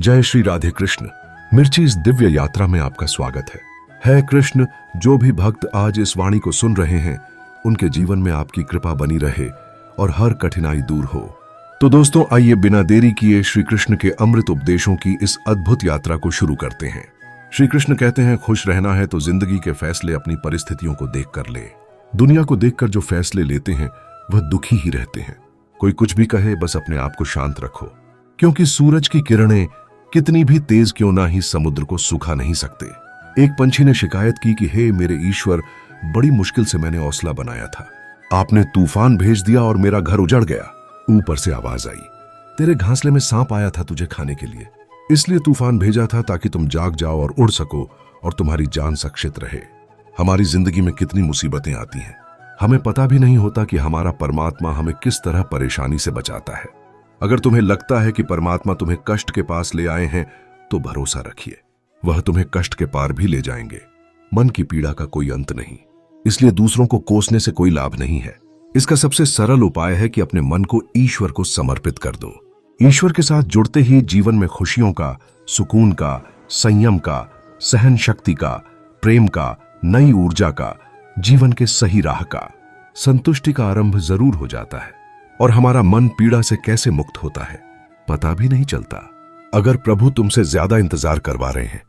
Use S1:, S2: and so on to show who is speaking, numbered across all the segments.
S1: जय श्री राधे कृष्ण। मिर्ची इस दिव्य यात्रा में आपका स्वागत है कृष्ण। जो भी भक्त आज इस वाणी को सुन रहे हैं उनके जीवन में आपकी कृपा बनी रहे और हर कठिनाई दूर हो। तो दोस्तों आइए बिना देरी किए श्री कृष्ण के अमृत उपदेशों की इस अद्भुत यात्रा को शुरू करते हैं। श्री कृष्ण कहते हैं, खुश रहना है तो जिंदगी के फैसले अपनी परिस्थितियों को देख कर ले। दुनिया को देखकर जो फैसले लेते हैं वह दुखी ही रहते हैं। कोई कुछ भी कहे, बस अपने आप को शांत रखो, क्योंकि सूरज की किरणें कितनी भी तेज क्यों ना ही समुद्र को सुखा नहीं सकते। एक पंछी ने शिकायत की कि हे मेरे ईश्वर, बड़ी मुश्किल से मैंने हौसला बनाया था, आपने तूफान भेज दिया और मेरा घर उजड़ गया। ऊपर से आवाज आई, तेरे घोंसले में सांप आया था तुझे खाने के लिए, इसलिए तूफान भेजा था ताकि तुम जाग जाओ और उड़ सको और तुम्हारी जान सुरक्षित रहे। हमारी जिंदगी में कितनी मुसीबतें आती हैं, हमें पता भी नहीं होता कि हमारा परमात्मा हमें किस तरह परेशानी से बचाता है। अगर तुम्हें लगता है कि परमात्मा तुम्हें कष्ट के पास ले आए हैं तो भरोसा रखिए, वह तुम्हें कष्ट के पार भी ले जाएंगे। मन की पीड़ा का कोई अंत नहीं, इसलिए दूसरों को कोसने से कोई लाभ नहीं है। इसका सबसे सरल उपाय है कि अपने मन को ईश्वर को समर्पित कर दो। ईश्वर के साथ जुड़ते ही जीवन में खुशियों का, सुकून का, संयम का, सहन शक्ति का, प्रेम का, नई ऊर्जा का, जीवन के सही राह का, संतुष्टि का आरंभ जरूर हो जाता है और हमारा मन पीड़ा से कैसे मुक्त होता है पता भी नहीं चलता। अगर प्रभु तुमसे ज्यादा इंतजार करवा रहे हैं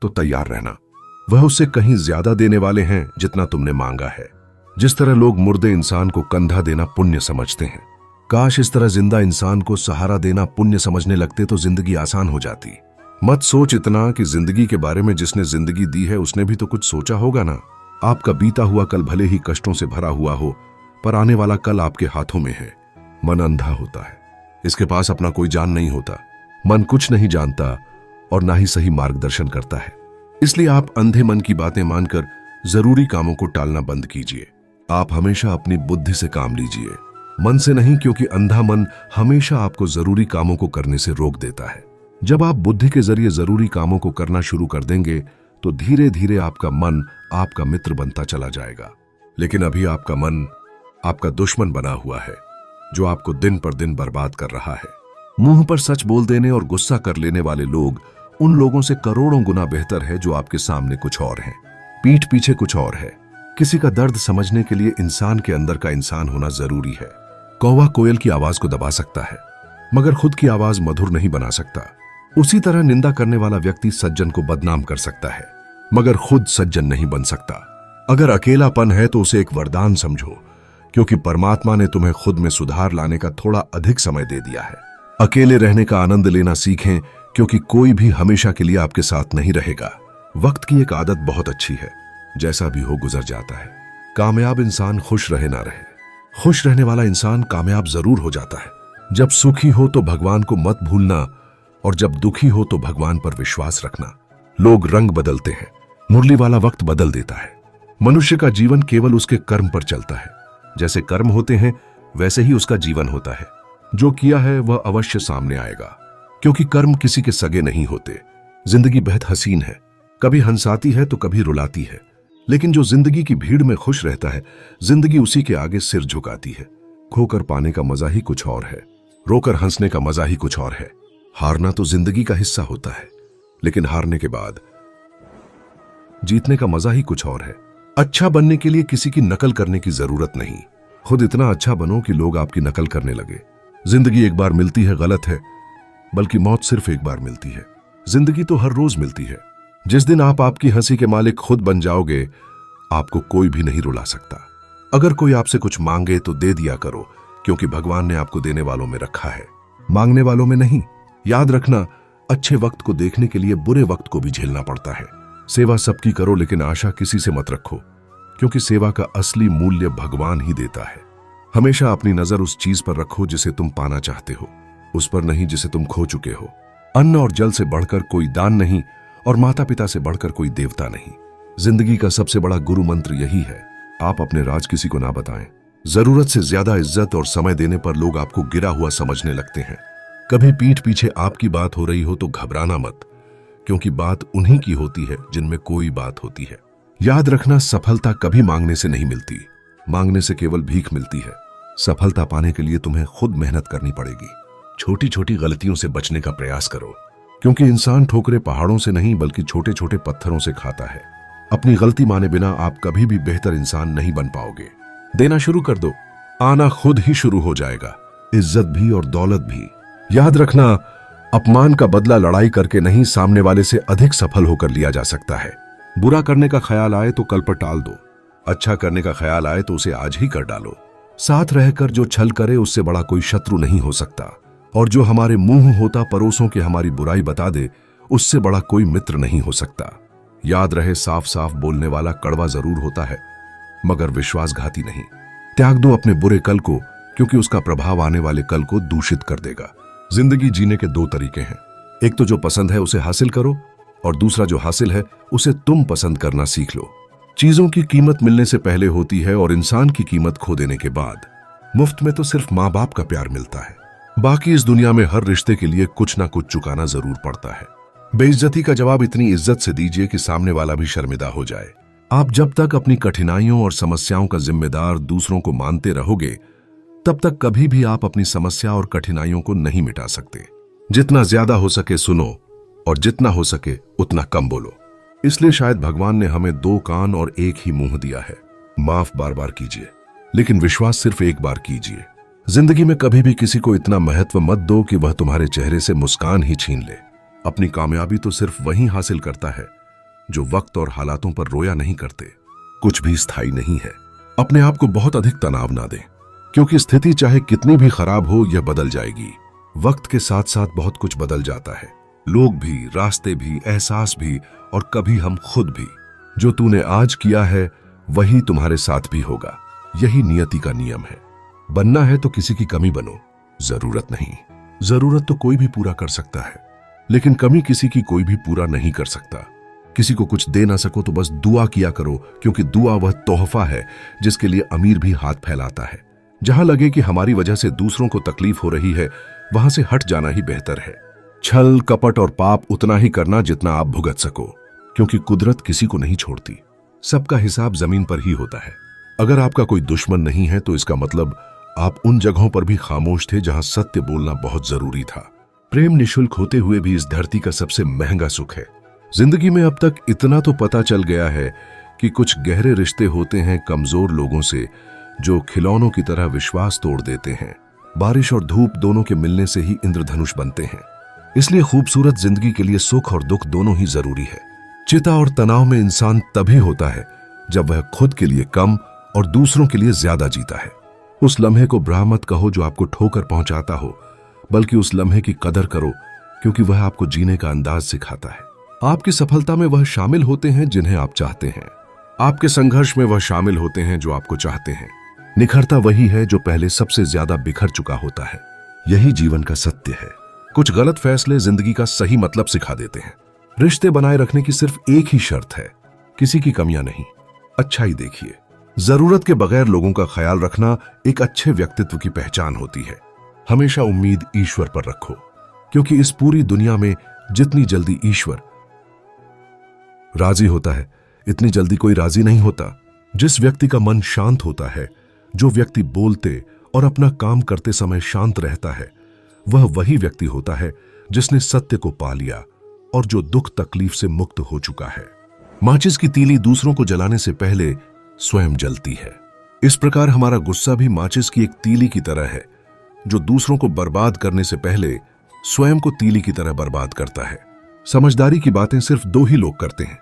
S1: तो तैयार रहना, वह उससे कहीं ज्यादा देने वाले हैं जितना तुमने मांगा है। जिस तरह लोग मुर्दे इंसान को कंधा देना पुण्य समझते हैं, काश इस तरह जिंदा इंसान को सहारा देना पुण्य समझने लगते तो जिंदगी आसान हो जाती। मत सोच इतना कि जिंदगी के बारे में जिसने जिंदगी दी है उसने भी तो कुछ सोचा होगा ना। आपका बीता हुआ कल भले ही कष्टों से भरा हुआ हो, पर आने वाला कल आपके हाथों में है। मन अंधा होता है, इसके पास अपना कोई जान नहीं होता। मन कुछ नहीं जानता और ना ही सही मार्गदर्शन करता है, इसलिए आप अंधे मन की बातें मानकर जरूरी कामों को टालना बंद कीजिए। आप हमेशा अपनी बुद्धि से काम लीजिए, मन से नहीं, क्योंकि अंधा मन हमेशा आपको जरूरी कामों को करने से रोक देता है। जब आप बुद्धि के जरिए जरूरी कामों को करना शुरू कर देंगे तो धीरे धीरे आपका मन आपका मित्र बनता चला जाएगा। लेकिन अभी आपका मन आपका दुश्मन बना हुआ है, जो आपको दिन पर दिन बर्बाद कर रहा है। मुंह पर सच बोल देने और गुस्सा कर लेने वाले लोग उन लोगों से करोड़ों गुना बेहतर है जो आपके सामने कुछ और हैं, पीठ पीछे कुछ और है। किसी का दर्द समझने के लिए इंसान के अंदर का इंसान होना जरूरी है। कौवा कोयल की आवाज को दबा सकता है, मगर खुद की आवाज मधुर नहीं बना सकता। उसी तरह निंदा करने वाला व्यक्ति सज्जन को बदनाम कर सकता है, मगर खुद सज्जन नहीं बन सकता। अगर अकेलापन है तो उसे एक वरदान समझो, क्योंकि परमात्मा ने तुम्हें खुद में सुधार लाने का थोड़ा अधिक समय दे दिया है। अकेले रहने का आनंद लेना सीखें, क्योंकि कोई भी हमेशा के लिए आपके साथ नहीं रहेगा। वक्त की एक आदत बहुत अच्छी है, जैसा भी हो गुजर जाता है। कामयाब इंसान खुश रहे ना रहे, खुश रहने वाला इंसान कामयाब जरूर हो जाता है। जब सुखी हो तो भगवान को मत भूलना, और जब दुखी हो तो भगवान पर विश्वास रखना। लोग रंग बदलते हैं, मुरली वाला वक्त बदल देता है। मनुष्य का जीवन केवल उसके कर्म पर चलता है। जैसे कर्म होते हैं वैसे ही उसका जीवन होता है। जो किया है वह अवश्य सामने आएगा, क्योंकि कर्म किसी के सगे नहीं होते। जिंदगी बेहद हसीन है, कभी हंसाती है तो कभी रुलाती है, लेकिन जो जिंदगी की भीड़ में खुश रहता है, जिंदगी उसी के आगे सिर झुकाती है। खोकर पाने का मजा ही कुछ और है, रोकर हंसने का मजा ही कुछ और है। हारना तो जिंदगी का हिस्सा होता है, लेकिन हारने के बाद जीतने का मजा ही कुछ और है। अच्छा बनने के लिए किसी की नकल करने की जरूरत नहीं, खुद इतना अच्छा बनो कि लोग आपकी नकल करने लगे। जिंदगी एक बार मिलती है गलत है, बल्कि मौत सिर्फ एक बार मिलती है। जिंदगी तो हर रोज मिलती है। जिस दिन आप आपकी हंसी के मालिक खुद बन जाओगे, आपको कोई भी नहीं रुला सकता। अगर कोई आपसे कुछ मांगे तो दे दिया करो, क्योंकि भगवान ने आपको देने वालों में रखा है, मांगने वालों में नहीं। याद रखना, अच्छे वक्त को देखने के लिए बुरे वक्त को भी झेलना पड़ता है। सेवा सबकी करो, लेकिन आशा किसी से मत रखो, क्योंकि सेवा का असली मूल्य भगवान ही देता है। हमेशा अपनी नजर उस चीज पर रखो जिसे तुम पाना चाहते हो, उस पर नहीं जिसे तुम खो चुके हो। अन्न और जल से बढ़कर कोई दान नहीं, और माता पिता से बढ़कर कोई देवता नहीं। जिंदगी का सबसे बड़ा गुरु मंत्र यही है, आप अपने राज किसी को ना बताएं। जरूरत से ज्यादा इज्जत और समय देने पर लोग आपको गिरा हुआ समझने लगते हैं। कभी पीठ पीछे आपकी बात हो रही हो तो घबराना मत, क्योंकि बात उन्हीं की होती है जिनमें कोई बात होती है। याद रखना, सफलता कभी मांगने से नहीं मिलती, मांगने से केवल भीख मिलती है। सफलता पाने के लिए तुम्हें खुद मेहनत करनी पड़ेगी। छोटी छोटी गलतियों से बचने का प्रयास करो, क्योंकि इंसान ठोकरे पहाड़ों से नहीं बल्कि छोटे छोटे पत्थरों से खाता है। अपनी गलती माने बिना आप कभी भी बेहतर इंसान नहीं बन पाओगे। देना शुरू कर दो, आना खुद ही शुरू हो जाएगा, इज्जत भी और दौलत भी। याद रखना, अपमान का बदला लड़ाई करके नहीं, सामने वाले से अधिक सफल होकर लिया जा सकता है। बुरा करने का ख्याल आए तो कल पर टाल दो, अच्छा करने का ख्याल आए तो उसे आज ही कर डालो। साथ रहकर जो छल करे उससे बड़ा कोई शत्रु नहीं हो सकता, और जो हमारे मुंह होता परोसों के हमारी बुराई बता दे उससे बड़ा कोई मित्र नहीं हो सकता। याद रहे, साफ साफ बोलने वाला कड़वा जरूर होता है मगर विश्वासघाती नहीं। त्याग दो अपने बुरे कल को, क्योंकि उसका प्रभाव आने वाले कल को दूषित कर देगा। जिंदगी जीने के दो तरीके हैं, एक तो जो पसंद है उसे हासिल करो, और दूसरा जो हासिल है उसे तुम पसंद करना सीख लो। चीजों की कीमत मिलने से पहले होती है और इंसान की कीमत खो देने के बाद। मुफ्त में तो सिर्फ माँ बाप का प्यार मिलता है, बाकी इस दुनिया में हर रिश्ते के लिए कुछ ना कुछ चुकाना जरूर पड़ता है। बेइज्जती का जवाब इतनी इज्जत से दीजिए कि सामने वाला भी शर्मिंदा हो जाए। आप जब तक अपनी कठिनाइयों और समस्याओं का जिम्मेदार दूसरों को मानते रहोगे, तब तक कभी भी आप अपनी समस्या और कठिनाइयों को नहीं मिटा सकते। जितना ज्यादा हो सके सुनो, और जितना हो सके उतना कम बोलो। इसलिए शायद भगवान ने हमें दो कान और एक ही मुंह दिया है। माफ बार बार कीजिए, लेकिन विश्वास सिर्फ एक बार कीजिए। जिंदगी में कभी भी किसी को इतना महत्व मत दो कि वह तुम्हारे चेहरे से मुस्कान ही छीन ले। अपनी कामयाबी तो सिर्फ वही हासिल करता है जो वक्त और हालातों पर रोया नहीं करते। कुछ भी स्थायी नहीं है। अपने आप को बहुत अधिक तनाव ना दें, क्योंकि स्थिति चाहे कितनी भी खराब हो यह बदल जाएगी। वक्त के साथ साथ बहुत कुछ बदल जाता है, लोग भी, रास्ते भी, एहसास भी, और कभी हम खुद भी। जो तूने आज किया है वही तुम्हारे साथ भी होगा। यही नियति का नियम है। बनना है तो किसी की कमी बनो, जरूरत नहीं। जरूरत तो कोई भी पूरा कर सकता है, लेकिन कमी किसी की कोई भी पूरा नहीं कर सकता। किसी को कुछ दे ना सको तो बस दुआ किया करो, क्योंकि दुआ वह तोहफा है जिसके लिए अमीर भी हाथ फैलाता है। जहां लगे कि हमारी वजह से दूसरों को तकलीफ हो रही है, वहां से हट जाना ही बेहतर है। छल, कपट और पाप उतना ही करना जितना आप भुगत सको, क्योंकि कुदरत किसी को नहीं छोड़ती। सबका हिसाब जमीन पर ही होता है। अगर आपका कोई दुश्मन नहीं है तो इसका मतलब आप उन जगहों पर भी खामोश थे जहां सत्य बोलना बहुत जरूरी था। प्रेम निशुल्क होते हुए भी इस धरती का सबसे महंगा सुख है। जिंदगी में अब तक इतना तो पता चल गया है कि कुछ गहरे रिश्ते होते हैं कमजोर लोगों से, जो खिलौनों की तरह विश्वास तोड़ देते हैं। बारिश और धूप दोनों के मिलने से ही इंद्रधनुष बनते हैं। इसलिए खूबसूरत जिंदगी के लिए सुख और दुख दोनों ही जरूरी है। चिता और तनाव में इंसान तभी होता है जब वह खुद के लिए कम और दूसरों के लिए ज्यादा जीता है। उस लम्हे को बुरा मत कहो जो आपको ठोकर पहुंचाता हो, बल्कि उस लम्हे की कदर करो, क्योंकि वह आपको जीने का अंदाज सिखाता है। आपकी सफलता में वह शामिल होते हैं जिन्हें आप चाहते हैं। आपके संघर्ष में वह शामिल होते हैं जो आपको चाहते हैं। निखरता वही है जो पहले सबसे ज्यादा बिखर चुका होता है। यही जीवन का सत्य है। कुछ गलत फैसले जिंदगी का सही मतलब सिखा देते हैं। रिश्ते बनाए रखने की सिर्फ एक ही शर्त है, किसी की कमियां नहीं, अच्छाई देखिए। जरूरत के बगैर लोगों का ख्याल रखना एक अच्छे व्यक्तित्व की पहचान होती है। हमेशा उम्मीद ईश्वर पर रखो, क्योंकि इस पूरी दुनिया में जितनी जल्दी ईश्वर राजी होता है, इतनी जल्दी कोई राजी नहीं होता। जिस व्यक्ति का मन शांत होता है, जो व्यक्ति बोलते और अपना काम करते समय शांत रहता है, वह वही व्यक्ति होता है जिसने सत्य को पा लिया और जो दुख तकलीफ से मुक्त हो चुका है। माचिस की तीली दूसरों को जलाने से पहले स्वयं जलती है। इस प्रकार हमारा गुस्सा भी माचिस की एक तीली की तरह है, जो दूसरों को बर्बाद करने से पहले स्वयं को तीली की तरह बर्बाद करता है। समझदारी की बातें सिर्फ दो ही लोग करते हैं,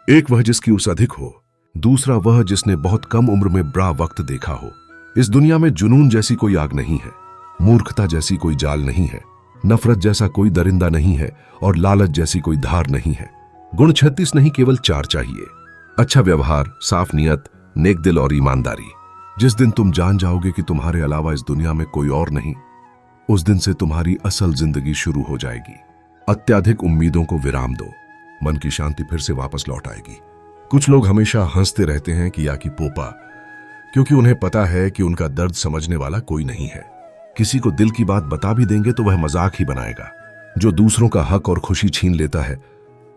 S1: एक वह जिसकी उस अधिक हो, दूसरा वह जिसने बहुत कम उम्र में बुरा वक्त देखा हो। इस दुनिया में जुनून जैसी कोई आग नहीं है, मूर्खता जैसी कोई जाल नहीं है, नफरत जैसा कोई दरिंदा नहीं है, और लालच जैसी कोई धार नहीं है। गुण 36 नहीं, केवल 4 चाहिए। अच्छा व्यवहार, साफ नियत, नेक दिल और ईमानदारी। जिस दिन तुम जान जाओगे कि तुम्हारे अलावा इस दुनिया में कोई और नहीं, उस दिन से तुम्हारी असल जिंदगी शुरू हो जाएगी। अत्याधिक उम्मीदों को विराम दो, मन की शांति फिर से वापस लौट आएगी। कुछ लोग हमेशा हंसते रहते हैं कि या कि पोपा, क्योंकि उन्हें पता है कि उनका दर्द समझने वाला कोई नहीं है। किसी को दिल की बात बता भी देंगे तो वह मजाक ही बनाएगा। जो दूसरों का हक और खुशी छीन लेता है,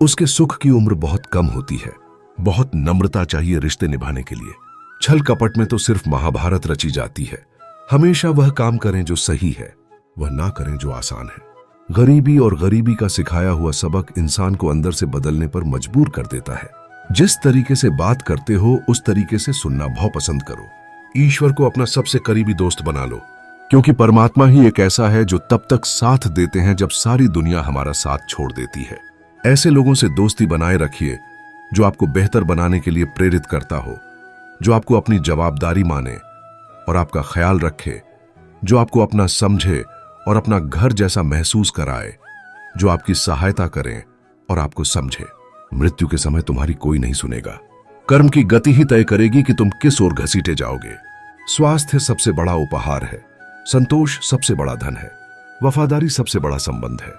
S1: उसके सुख की उम्र बहुत कम होती है। बहुत नम्रता चाहिए रिश्ते निभाने के लिए। छल कपट में तो सिर्फ महाभारत रची जाती है। हमेशा वह काम करें जो सही है, वह ना करें जो आसान है। गरीबी और गरीबी का सिखाया हुआ सबक इंसान को अंदर से बदलने पर मजबूर कर देता है। जिस तरीके से बात करते हो उस तरीके से सुनना बहुत पसंद करो। ईश्वर को अपना सबसे करीबी दोस्त बना लो, क्योंकि परमात्मा ही एक ऐसा है जो तब तक साथ देते हैं जब सारी दुनिया हमारा साथ छोड़ देती है। ऐसे लोगों से दोस्ती बनाए रखिए जो आपको बेहतर बनाने के लिए प्रेरित करता हो, जो आपको अपनी जवाबदारी माने और आपका ख्याल रखे, जो आपको अपना समझे और अपना घर जैसा महसूस कराए, जो आपकी सहायता करें और आपको समझे। मृत्यु के समय तुम्हारी कोई नहीं सुनेगा। कर्म की गति ही तय करेगी कि तुम किस ओर घसीटे जाओगे। स्वास्थ्य सबसे बड़ा उपहार है, संतोष सबसे बड़ा धन है, वफादारी सबसे बड़ा संबंध है।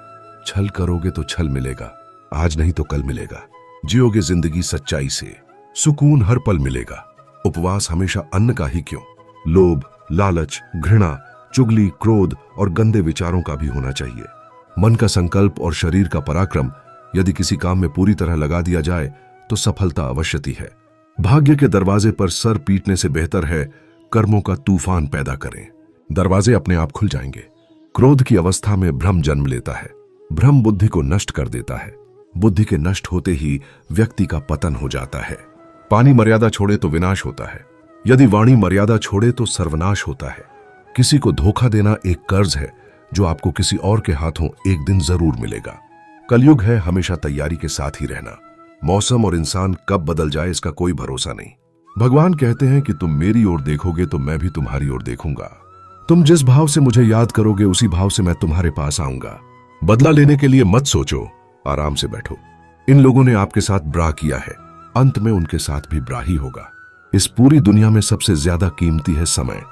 S1: छल करोगे तो छल मिलेगा, आज नहीं तो कल मिलेगा। जियोगे जिंदगी सच्चाई से, सुकून हर पल मिलेगा। उपवास हमेशा अन्न का ही क्यों, लोभ, लालच, घृणा, चुगली, क्रोध और गंदे विचारों का भी होना चाहिए। मन का संकल्प और शरीर का पराक्रम यदि किसी काम में पूरी तरह लगा दिया जाए तो सफलता अवश्यती है। भाग्य के दरवाजे पर सर पीटने से बेहतर है कर्मों का तूफान पैदा करें। दरवाजे अपने आप खुल जाएंगे। क्रोध की अवस्था में भ्रम जन्म लेता है। भ्रम बुद्धि को नष्ट कर देता है। बुद्धि के नष्ट होते ही व्यक्ति का पतन हो जाता है। पानी मर्यादा छोड़े तो विनाश होता है, यदि वाणी मर्यादा छोड़े तो सर्वनाश होता है। किसी को धोखा देना एक कर्ज है जो आपको किसी और के हाथों एक दिन जरूर मिलेगा। कलयुग है हमेशा तैयारी के साथ ही रहना। मौसम और इंसान कब बदल जाए इसका कोई भरोसा नहीं। भगवान कहते हैं कि तुम मेरी ओर देखोगे तो मैं भी तुम्हारी ओर देखूंगा। तुम जिस भाव से मुझे याद करोगे उसी भाव से मैं तुम्हारे पास आऊंगा। बदला लेने के लिए मत सोचो, आराम से बैठो। इन लोगों ने आपके साथ ब्रा किया है, अंत में उनके साथ भी ब्रा ही होगा। इस पूरी दुनिया में सबसे ज्यादा कीमती है समय।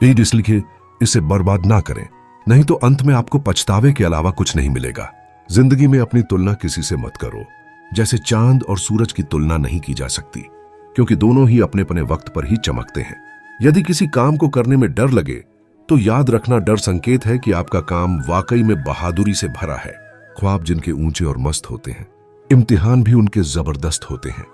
S1: इसलिए इसे बर्बाद ना करें, नहीं तो अंत में आपको पछतावे के अलावा कुछ नहीं मिलेगा। जिंदगी में अपनी तुलना किसी से मत करो। जैसे चांद और सूरज की तुलना नहीं की जा सकती, क्योंकि दोनों ही अपने अपने वक्त पर ही चमकते हैं। यदि किसी काम को करने में डर लगे तो याद रखना डर संकेत है कि आपका काम वाकई में बहादुरी से भरा है। ख्वाब जिनके ऊंचे और मस्त होते हैं, इम्तिहान भी उनके जबरदस्त होते हैं।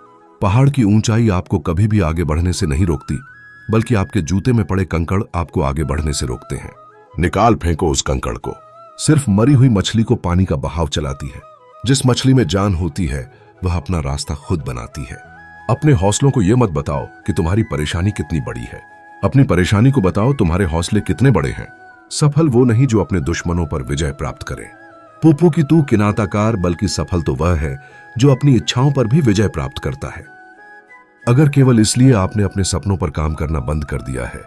S1: पहाड़ की ऊंचाई आपको कभी भी आगे बढ़ने से नहीं रोकती, बल्कि आपके जूते में पड़े कंकड़ आपको आगे बढ़ने से रोकते हैं। निकाल फेंको उस कंकड़ को। सिर्फ मरी हुई मछली को पानी का बहाव चलाती है। जिस मछली में जान होती है वह अपना रास्ता खुद बनाती है। अपने हौसलों को यह मत बताओ कि तुम्हारी परेशानी कितनी बड़ी है, अपनी परेशानी को बताओ तुम्हारे हौसले कितने बड़े हैं। सफल वो नहीं जो अपने दुश्मनों पर विजय प्राप्त करे। पुप्पू की तू किनाताकार, बल्कि सफल तो वह है जो अपनी इच्छाओं पर भी विजय प्राप्त करता है। अगर केवल इसलिए आपने अपने सपनों पर काम करना बंद कर दिया है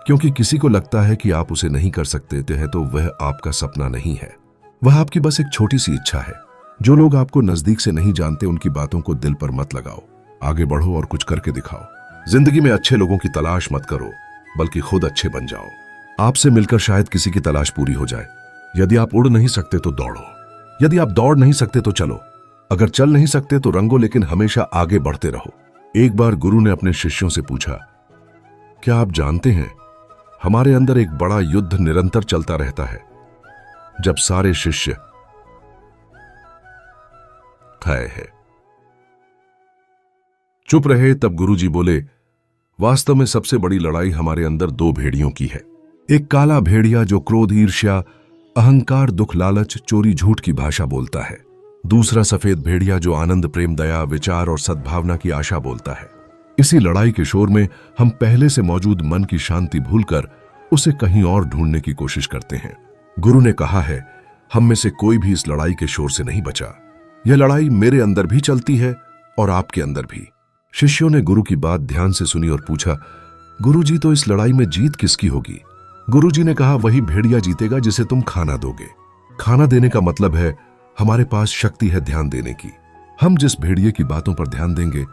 S1: क्योंकि किसी को लगता है कि आप उसे नहीं कर सकते हैं, तो वह आपका सपना नहीं है, वह आपकी बस एक छोटी सी इच्छा है। जो लोग आपको नजदीक से नहीं जानते उनकी बातों को दिल पर मत लगाओ। आगे बढ़ो और कुछ करके दिखाओ। जिंदगी में अच्छे लोगों की तलाश मत करो, बल्कि खुद अच्छे बन जाओ। आपसे मिलकर शायद किसी की तलाश पूरी हो जाए। यदि आप उड़ नहीं सकते तो दौड़ो, यदि आप दौड़ नहीं सकते तो चलो, अगर चल नहीं सकते तो रंगो, लेकिन हमेशा आगे बढ़ते रहो। एक बार गुरु ने अपने शिष्यों से पूछा, क्या आप जानते हैं हमारे अंदर एक बड़ा युद्ध निरंतर चलता रहता है। जब सारे शिष्य खाए है चुप रहे, तब गुरुजी बोले, वास्तव में सबसे बड़ी लड़ाई हमारे अंदर दो भेड़ियों की है। एक काला भेड़िया जो क्रोध, ईर्ष्या, अहंकार, दुख, लालच, चोरी, झूठ की भाषा बोलता है। दूसरा सफेद भेड़िया जो आनंद, प्रेम, दया, विचार और सद्भावना की आशा बोलता है। इसी लड़ाई के शोर में हम पहले से मौजूद मन की शांति भूलकर उसे कहीं और ढूंढने की कोशिश करते हैं। गुरु ने कहा है, हम में से कोई भी इस लड़ाई के शोर से नहीं बचा। यह लड़ाई मेरे अंदर भी चलती है और आपके अंदर भी। शिष्यों ने गुरु की बात ध्यान से सुनी और पूछा, गुरुजी, तो इस लड़ाई में जीत किसकी होगी? गुरुजी ने कहा, वही भेड़िया जीतेगा जिसे तुम खाना दोगे। खाना देने का मतलब है हमारे पास शक्ति है ध्यान देने की। हम जिस भेड़िए की बातों पर ध्यान देंगे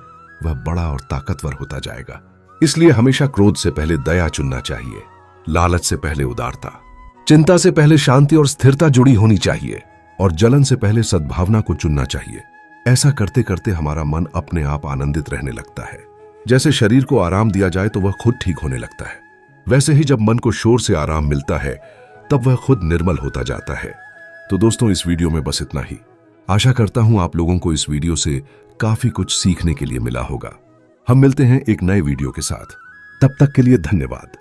S1: वह बड़ा और ताकतवर होता जाएगा। इसलिए हमेशा क्रोध से पहले दया चुनना चाहिए, लालच से पहले उदारता, चिंता से पहले शांति और स्थिरता जुड़ी होनी चाहिए, और जलन से पहले सद्भावना को चुनना चाहिए। ऐसा करते करते हमारा मन अपने आप आनंदित रहने लगता है। जैसे शरीर को आराम दिया जाए तो वह खुद ठीक होने लगता है, वैसे ही जब मन को शोर से आराम मिलता है तब वह खुद निर्मल होता जाता है। तो दोस्तों, इस वीडियो में बस इतना ही। आशा करता हूं आप लोगों को इस वीडियो से काफी कुछ सीखने के लिए मिला होगा। हम मिलते हैं एक नए वीडियो के साथ। तब तक के लिए धन्यवाद।